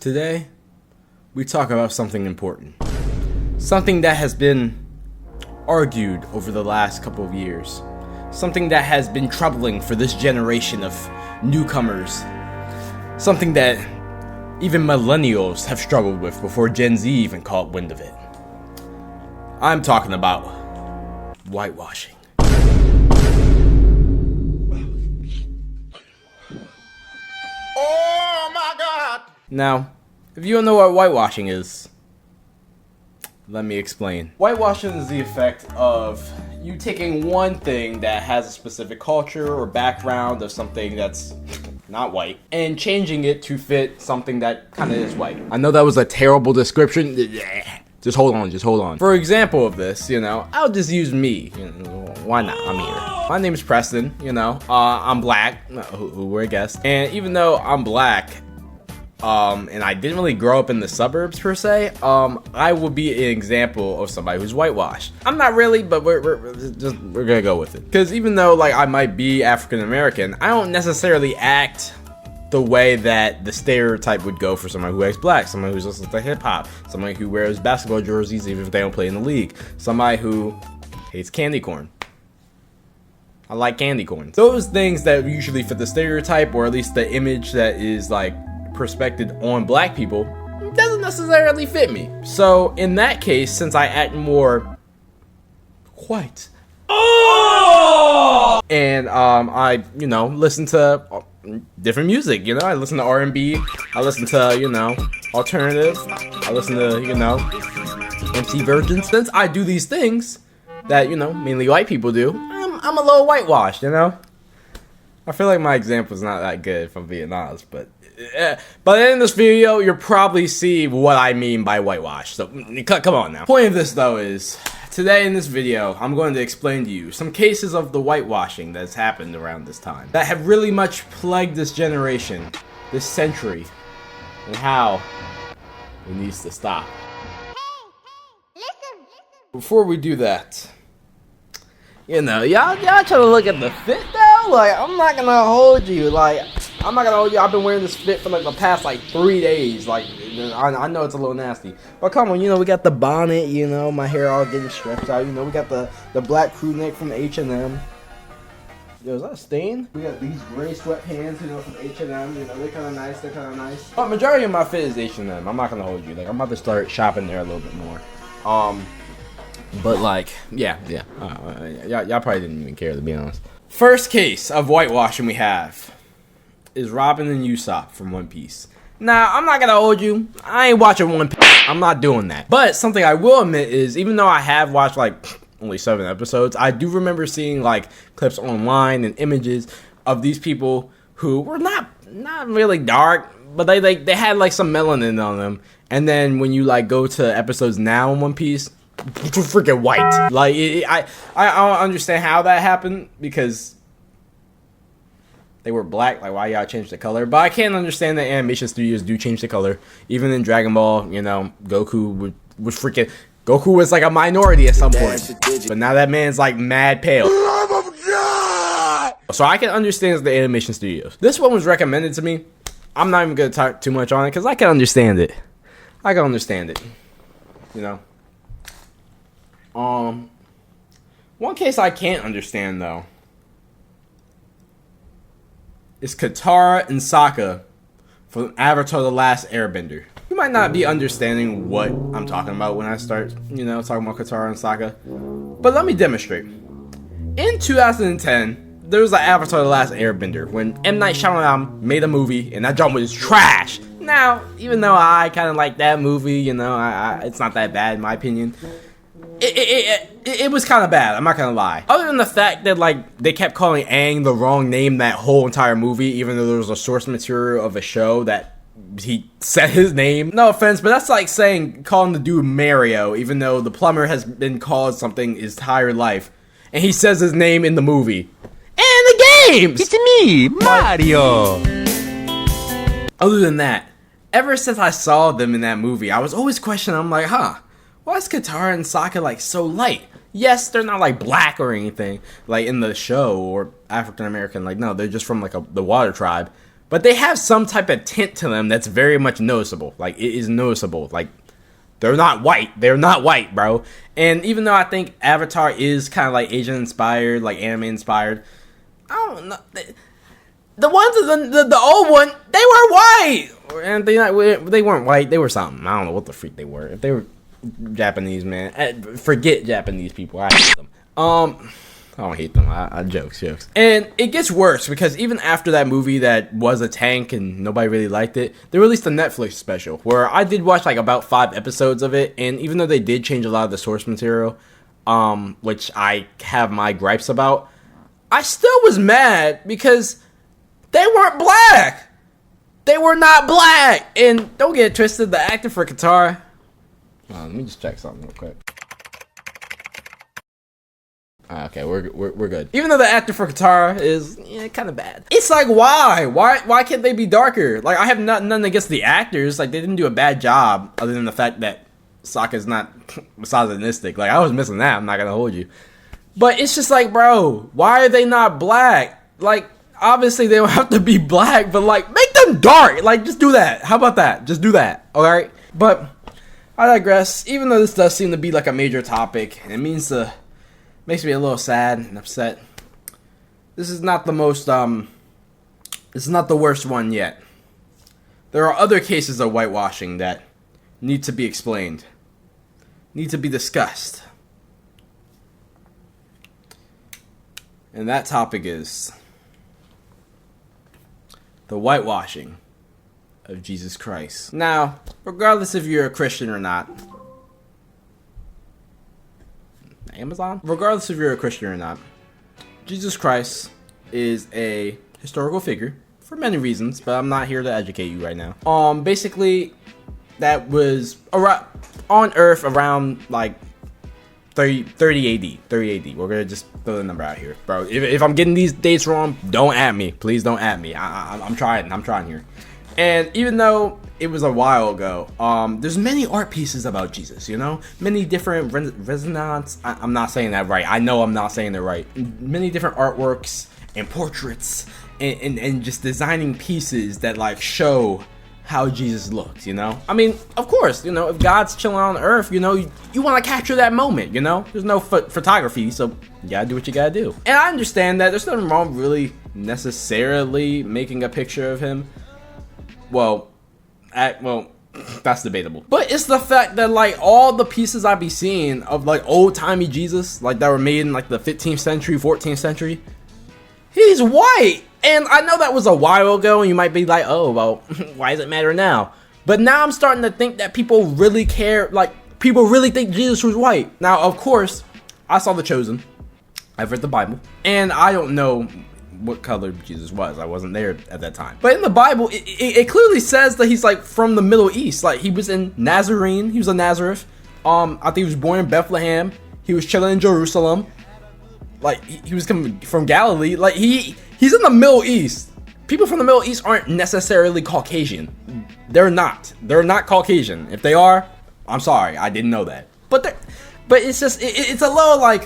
Today, we talk about something important. Something that has been argued over the last couple of years. Something that has been troubling for this generation of newcomers. Something that even millennials have struggled with before Gen Z even caught wind of it. I'm talking about whitewashing. Oh my God! Now, if you don't know what whitewashing is, let me explain. Whitewashing is the effect of you taking one thing that has a specific culture or background of something that's not white and changing it to fit something that kind of is white. I know that was a terrible description. Just hold on. For example of this, I'll just use me. Why not? I'm here. My name is Preston, I'm black, who we're a guest. And even though I'm black, and I didn't really grow up in the suburbs per se, I will be an example of somebody who's whitewashed. I'm not really, but we're gonna go with it. Because even though I might be African American, I don't necessarily act the way that the stereotype would go for someone who acts black, someone who listens to hip hop, somebody who wears basketball jerseys even if they don't play in the league, somebody who hates candy corn. I like candy corn. Those things that usually fit the stereotype, or at least the image that is perspected on black people, doesn't necessarily fit me. So in that case, since I act more white, and I listen to different music, I listen to R&B, I listen to alternative, I listen to MC Virgin. Since I do these things that mainly white people do, I'm a little whitewashed. I feel like my example is not that good, if I'm being honest, but by the end of this video, you'll probably see what I mean by whitewash. So come on now. Point of this though is, today in this video, I'm going to explain to you some cases of the whitewashing that's happened around this time that have really much plagued this generation, this century, and how it needs to stop. Listen. Before we do that, y'all try to look at the fit though. I'm not gonna hold you. I've been wearing this fit for the past 3 days. I know it's a little nasty, but come on, we got the bonnet. My hair all getting stretched out. We got the black crew neck from H&M. Yo, is that a stain? We got these gray sweatpants, from H&M. They're kind of nice. But majority of my fit is H&M. I'm not gonna hold you. I'm about to start shopping there a little bit more. But y'all probably didn't even care, to be honest. First case of whitewashing we have is Robin and Usopp from One Piece. Now, I'm not gonna hold you. I ain't watching One Piece. I'm not doing that. But something I will admit is, even though I have watched only 7 episodes, I do remember seeing clips online and images of these people who were not really dark, but they had some melanin on them. And then when you go to episodes now in One Piece, freaking white. I don't understand how that happened, because they were black. Why y'all change the color? But I can't understand that animation studios do change the color. Even in Dragon Ball, Goku Goku was a minority at some point, but now that man's mad pale. So I can understand the animation studios. This one was recommended to me. I'm not even gonna talk too much on it because I can understand it. One case I can't understand though is Katara and Sokka from Avatar: The Last Airbender. You might not be understanding what I'm talking about when I start, talking about Katara and Sokka, but let me demonstrate. In 2010, there was an Avatar: The Last Airbender when M. Night Shyamalan made a movie, and that joint was trash. Now, even though I kind of like that movie, it's not that bad in my opinion. It was kind of bad, I'm not gonna lie. Other than the fact that they kept calling Aang the wrong name that whole entire movie, even though there was a source material of a show that he said his name. No offense, but that's like calling the dude Mario, even though the plumber has been called something his entire life, and he says his name in the movie and the games. It's me, Mario. Other than that, ever since I saw them in that movie, I was always questioning. I'm like, why is Katara and Sokka so light? Yes, they're not black or anything in the show or African American. No, they're just from the water tribe. but they have some type of tint to them that's very much noticeable. Like, it is noticeable. Like, they're not white. They're not white, bro. And even though I think Avatar is kind of like Asian inspired, like anime inspired, I don't know. The ones, the old one, they were white. And they weren't white. They were something. I don't know what the freak they were. If they were Japanese, man, forget Japanese people. I hate them. I don't hate them. I jokes. And it gets worse because even after that movie that was a tank and nobody really liked it, they released a Netflix special where I did watch like about 5 episodes of it. And even though they did change a lot of the source material, which I have my gripes about, I still was mad because they weren't black. They were not black. And don't get it twisted, the actor for Katara. Let me just check something real quick. Okay, we're good. Even though the actor for Katara is kind of bad. It's like, why can't they be darker? Like, I have nothing against the actors. Like, they didn't do a bad job other than the fact that Sokka's not misogynistic. Like, I was missing that. I'm not gonna hold you. But it's just like, bro, why are they not black? Like, obviously they don't have to be black, but like, make them dark. Like, just do that. How about that? Just do that. Alright? But I digress. Even though this does seem to be like a major topic, and it makes me a little sad and upset. This is not the most, this is not the worst one yet. There are other cases of whitewashing that need to be explained, need to be discussed. And that topic is the whitewashing of Jesus Christ. Now, regardless if you're a Christian or not, Amazon? Regardless if you're a Christian or not, Jesus Christ is a historical figure for many reasons, but I'm not here to educate you right now. Basically, that was around, on Earth around like 30 AD. We're gonna just throw the number out here, bro. If I'm getting these dates wrong, don't at me. Please don't at me. I'm trying here. And even though it was a while ago, there's many art pieces about Jesus, many different resonance. I'm not saying that right. I know I'm not saying that right. Many different artworks and portraits and just designing pieces that like show how Jesus looked, I mean, of course, if God's chilling on earth, you want to capture that moment, There's no photography, so you gotta do what you gotta do. And I understand that there's nothing wrong really necessarily making a picture of him. Well, that's debatable. But it's the fact that like all the pieces I be seeing of like old-timey Jesus, like that were made in like the 15th century, 14th century, he's white. And I know that was a while ago, and you might be like, oh, well, why does it matter now? But now I'm starting to think that people really care, like, people really think Jesus was white. Now, of course, I saw The Chosen. I've read the Bible. And I don't know what color Jesus was. I wasn't there at that time. But in the Bible, it clearly says that he's, like, from the Middle East. Like, he was in Nazarene. He was in Nazareth. I think he was born in Bethlehem. He was chilling in Jerusalem. Like, he was coming from Galilee. Like, he's in the Middle East. People from the Middle East aren't necessarily Caucasian. They're not. They're not Caucasian. If they are, I'm sorry. I didn't know that. But it's just, it's a little like,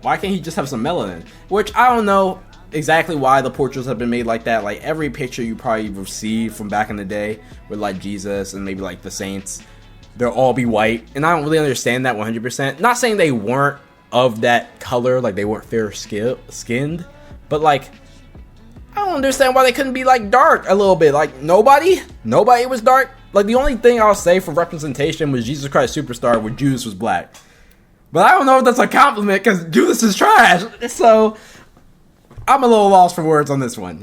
why can't he just have some melanin? Which, I don't know exactly why the portraits have been made like that. Like, every picture you probably received from back in the day with, like, Jesus and maybe, like, the saints, they'll all be white. And I don't really understand that 100%. Not saying they weren't of that color, like they weren't fair skinned, but like I don't understand why they couldn't be like dark a little bit. Like nobody was dark. Like the only thing I'll say for representation was Jesus Christ Superstar where Judas was black. But I don't know if that's a compliment because Judas is trash. So I'm a little lost for words on this one,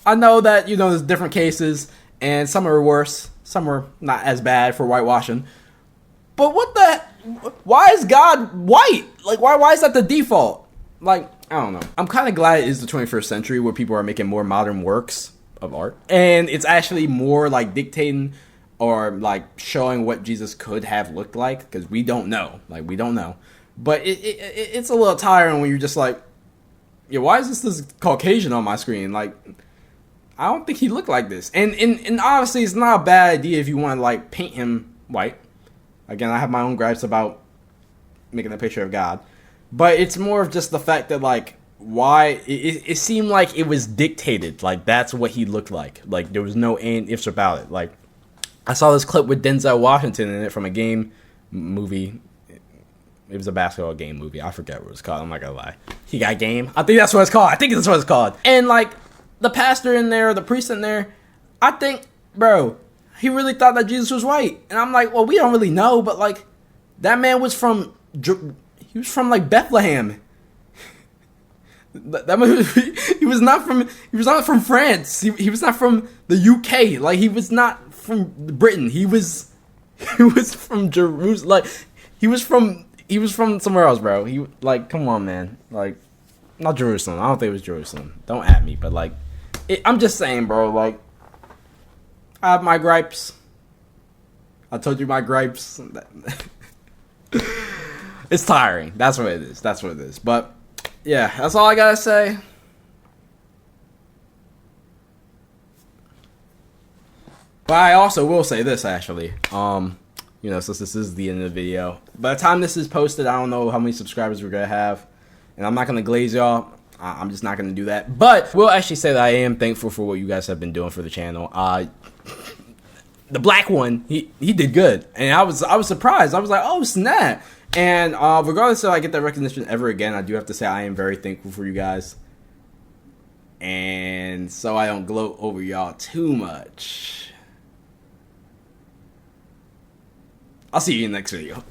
I know that, there's different cases and some are worse, some are not as bad for whitewashing. But why is God white? Like, why is that the default? Like, I don't know. I'm kind of glad it is the 21st century where people are making more modern works of art. And it's actually more, like, dictating or, like, showing what Jesus could have looked like. Because we don't know. Like, we don't know. But it's a little tiring when you're just like, yeah, why is this Caucasian on my screen? Like, I don't think he looked like this. And obviously, it's not a bad idea if you want to, like, paint him white. Again, I have my own gripes about making a picture of God. But it's more of just the fact that, like, why it seemed like it was dictated. Like, that's what he looked like. Like, there was no ifs about it. Like, I saw this clip with Denzel Washington in it from a movie. It was a basketball game movie. I forget what it was called. I'm not gonna lie. He got game. I think that's what it's called. And like the pastor in there, the priest in there, I think, bro, he really thought that Jesus was white. And I'm like, well, we don't really know, but like that man was from like Bethlehem. He was not from France. He was not from the UK. Like, he was not from Britain. He was from Jerusalem. Like, he was from somewhere else, bro. He, like, come on, man. Like, not Jerusalem. I don't think it was Jerusalem. Don't at me, but like, I'm just saying, bro. Like, I have my gripes. I told you my gripes. It's tiring. That's what it is. But yeah, that's all I gotta say. But I also will say this, actually. Since this is the end of the video, by the time this is posted, I don't know how many subscribers we're gonna have, and I'm not gonna glaze y'all. I'm just not gonna do that. But we'll actually say that I am thankful for what you guys have been doing for the channel. The black one, he did good, and I was surprised. I was like, oh snap! And regardless if I get that recognition ever again, I do have to say I am very thankful for you guys. And so I don't gloat over y'all too much, I'll see you in the next video.